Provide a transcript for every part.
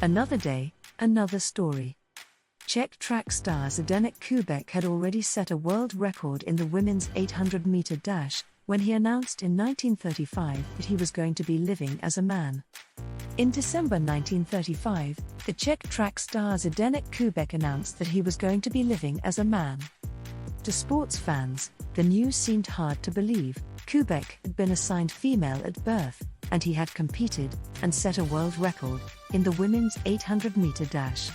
Another day, another story. Czech track star Zdeněk Koubek had already set a world record in the women's 800-meter dash when he announced in 1935 that he was going to be living as a man. In December 1935, the Czech track star Zdeněk Koubek announced that he was going to be living as a man. To sports fans, the news seemed hard to believe. Koubek had been assigned female at birth, and he had competed and set a world record in the women's 800-meter dash.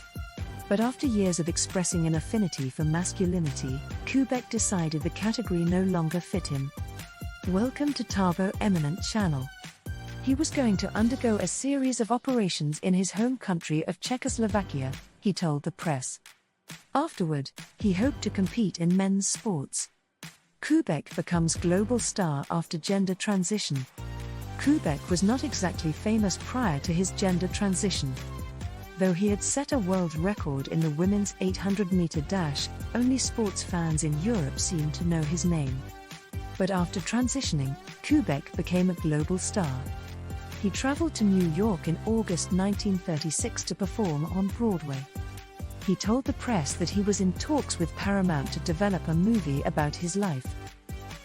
But after years of expressing an affinity for masculinity, Koubek decided the category no longer fit him. Welcome to Tavo Eminent Channel. He was going to undergo a series of operations in his home country of Czechoslovakia, he told the press. Afterward, he hoped to compete in men's sports. Koubek becomes global star after gender transition. Koubek was not exactly famous prior to his gender transition. Though he had set a world record in the women's 800-meter dash, only sports fans in Europe seemed to know his name. But after transitioning, Koubek became a global star. He traveled to New York in August 1936 to perform on Broadway. He told the press that he was in talks with Paramount to develop a movie about his life.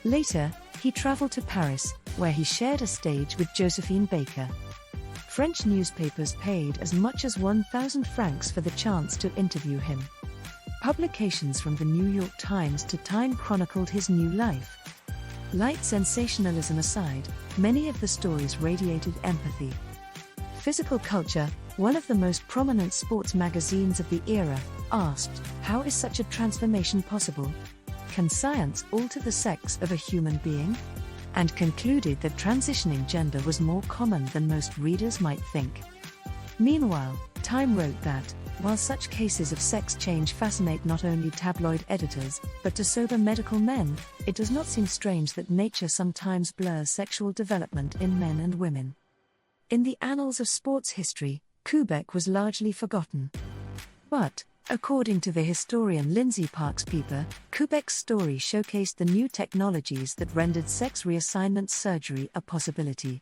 Later, he traveled to Paris, where he shared a stage with Josephine Baker. French newspapers paid as much as 1,000 francs for the chance to interview him. Publications from the New York Times to Time chronicled his new life. Light sensationalism aside, many of the stories radiated empathy. Physical Culture, one of the most prominent sports magazines of the era, asked, "How is such a transformation possible? Can science alter the sex of a human being?" And concluded that transitioning gender was more common than most readers might think. Meanwhile, Time wrote that, while such cases of sex change fascinate not only tabloid editors, but to sober medical men, it does not seem strange that nature sometimes blurs sexual development in men and women. In the annals of sports history, Koubek was largely forgotten. But, according to the historian Lindsay Parks-Pieper, Koubek's story showcased the new technologies that rendered sex reassignment surgery a possibility.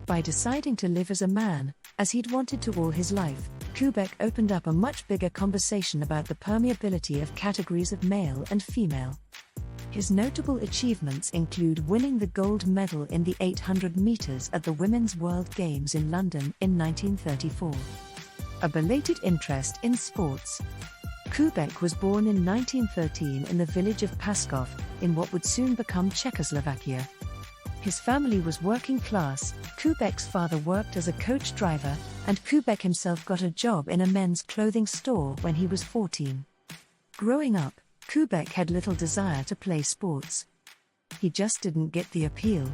By deciding to live as a man, as he'd wanted to all his life, Koubek opened up a much bigger conversation about the permeability of categories of male and female. His notable achievements include winning the gold medal in the 800 meters at the Women's World Games in London in 1934. A belated interest in sports. Koubek was born in 1913 in the village of Paskov, in what would soon become Czechoslovakia. His family was working class. Koubek's father worked as a coach driver, and Koubek himself got a job in a men's clothing store when he was 14. Growing up, Koubek had little desire to play sports. He just didn't get the appeal.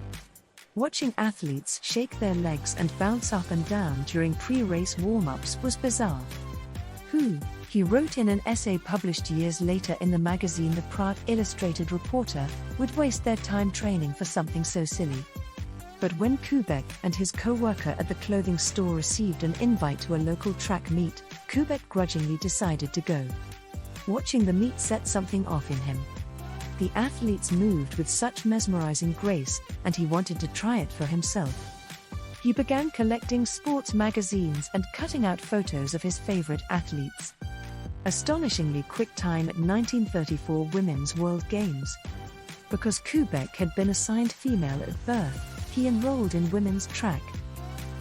Watching athletes shake their legs and bounce up and down during pre-race warm-ups was bizarre. Who, he wrote in an essay published years later in the magazine The Prague Illustrated Reporter, would waste their time training for something so silly. But when Koubek and his co-worker at the clothing store received an invite to a local track meet, Koubek grudgingly decided to go. Watching the meet set something off in him. The athletes moved with such mesmerizing grace, and he wanted to try it for himself. He began collecting sports magazines and cutting out photos of his favorite athletes. Astonishingly quick time at 1934 Women's World Games. Because Koubek had been assigned female at birth, he enrolled in women's track.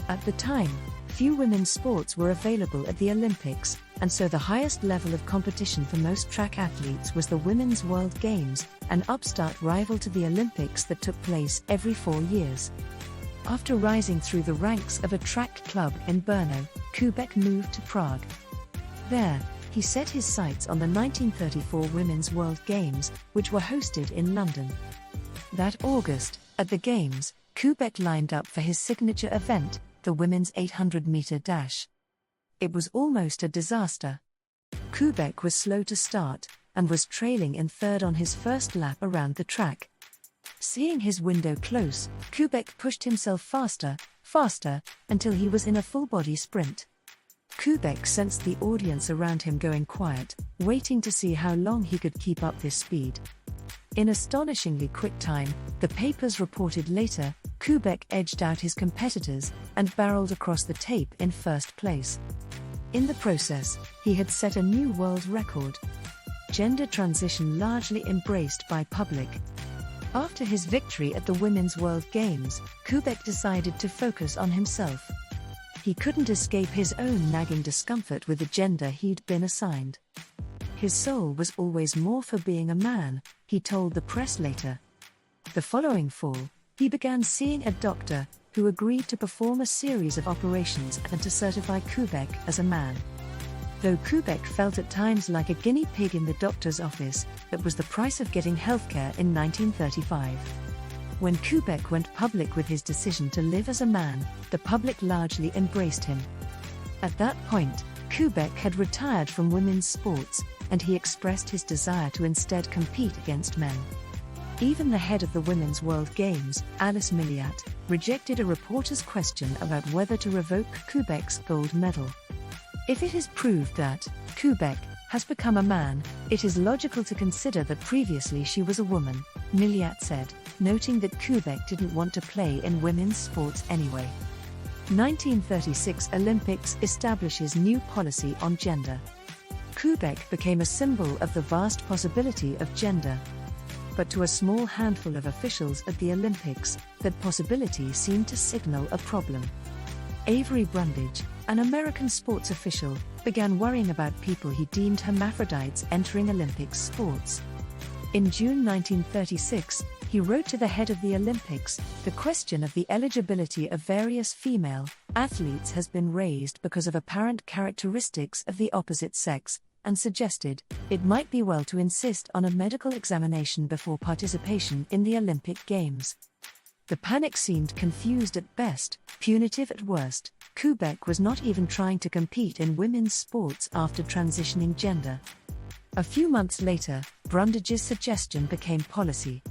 At the time, few women's sports were available at the Olympics, and so the highest level of competition for most track athletes was the Women's World Games, an upstart rival to the Olympics that took place every 4 years. After rising through the ranks of a track club in Brno, Koubek moved to Prague. There, he set his sights on the 1934 Women's World Games, which were hosted in London. That August, at the Games, Koubek lined up for his signature event, the women's 800-meter dash. It was almost a disaster. Koubek was slow to start, and was trailing in third on his first lap around the track. Seeing his window close, Koubek pushed himself faster, until he was in a full-body sprint. Koubek sensed the audience around him going quiet, waiting to see how long he could keep up this speed. In astonishingly quick time, the papers reported later, Koubek edged out his competitors and barreled across the tape in first place. In the process, he had set a new world record. Gender transition largely embraced by public. After his victory at the Women's World Games, Koubek decided to focus on himself. He couldn't escape his own nagging discomfort with the gender he'd been assigned. His soul was always more for being a man, he told the press later. The following fall, he began seeing a doctor, who agreed to perform a series of operations and to certify Koubek as a man. Though Koubek felt at times like a guinea pig in the doctor's office, that was the price of getting healthcare in 1935. When Koubek went public with his decision to live as a man, the public largely embraced him. At that point, Koubek had retired from women's sports, and he expressed his desire to instead compete against men. Even the head of the Women's World Games, Alice Milliat, rejected a reporter's question about whether to revoke Koubek's gold medal. If it is proved that Koubek has become a man, it is logical to consider that previously she was a woman, Milliat said, noting that Koubek didn't want to play in women's sports anyway. 1936 Olympics establishes new policy on gender. Koubek became a symbol of the vast possibility of gender. But to a small handful of officials at the Olympics, that possibility seemed to signal a problem. Avery Brundage, an American sports official, began worrying about people he deemed hermaphrodites entering Olympic sports. In June 1936, he wrote to the head of the Olympics, "The question of the eligibility of various female athletes has been raised because of apparent characteristics of the opposite sex," and suggested, "It might be well to insist on a medical examination before participation in the Olympic Games." The panic seemed confused at best, punitive at worst. Koubek was not even trying to compete in women's sports after transitioning gender. A few months later, Brundage's suggestion became policy.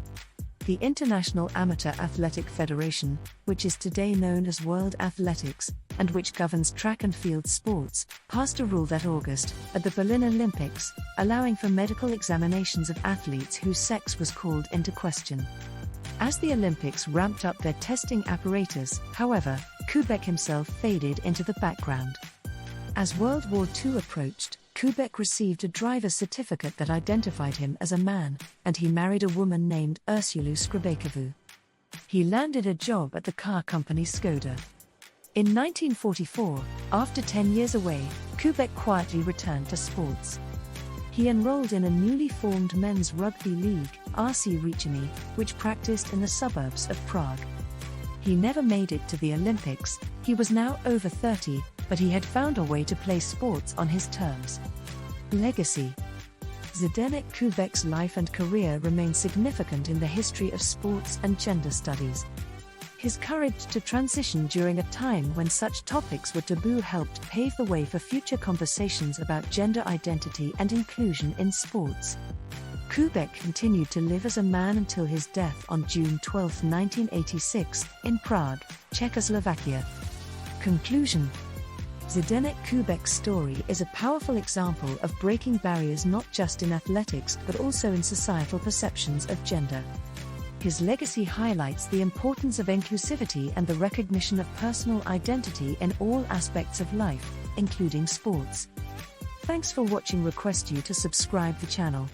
The International Amateur Athletic Federation, which is today known as World Athletics, and which governs track and field sports, passed a rule that August, at the Berlin Olympics, allowing for medical examinations of athletes whose sex was called into question. As the Olympics ramped up their testing apparatus, however, Koubek himself faded into the background. As World War II approached, Koubek received a driver's certificate that identified him as a man, and he married a woman named Ursula Skrebekova. He landed a job at the car company Skoda. In 1944, after 10 years away, Koubek quietly returned to sports. He enrolled in a newly formed men's rugby league, RC Říčany, which practiced in the suburbs of Prague. He never made it to the Olympics. He was now over 30, but he had found a way to play sports on his terms. Legacy. Zdeněk Koubek's life and career remain significant in the history of sports and gender studies. His courage to transition during a time when such topics were taboo helped pave the way for future conversations about gender identity and inclusion in sports. Koubek continued to live as a man until his death on June 12, 1986, in Prague, Czechoslovakia. Conclusion. Zdeněk Koubek's story is a powerful example of breaking barriers not just in athletics but also in societal perceptions of gender. His legacy highlights the importance of inclusivity and the recognition of personal identity in all aspects of life, including sports. Thanks for watching. Request you to subscribe the channel.